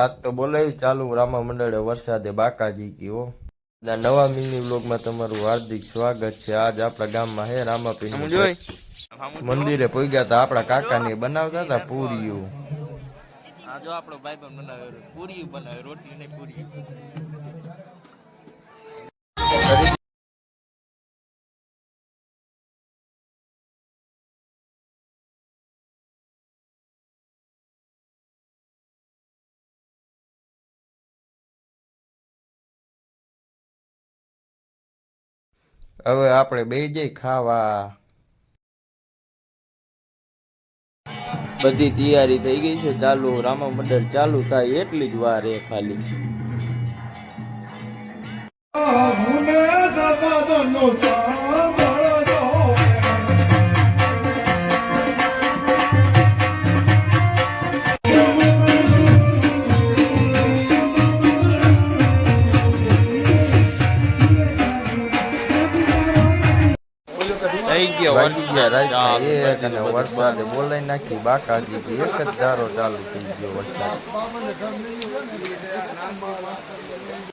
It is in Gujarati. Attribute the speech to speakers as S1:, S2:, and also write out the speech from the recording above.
S1: આજ તો બોલાવી ચાલુ રામા મંડળે વરસાદે બાકાજી ગયો. નવા મિની વ્લોગમાં તમારું હાર્દિક સ્વાગત છે. આજ આપણા ગામમાં હે રામાપીર મંદિરે પહોંચ્યા હતા. આપણા કાકાને બનાવતા હતા પૂરીયું.
S2: આ જો આપણો ભાઈબંધ બનાવે પૂરીયું બનાવે, રોટલી નહીં પૂરીયું.
S1: હવે આપણે બેસી જઈ ખાવા. બધી તૈયારી થઈ ગઈ છે. ચાલુ રામા મંડળ ચાલુ થાય એટલી જ વાર એ ખાલી. વરસાદ બોલાઈ નાખી બાકાજી એક જ ધારો ચાલુ થઈ ગયો વરસાદ.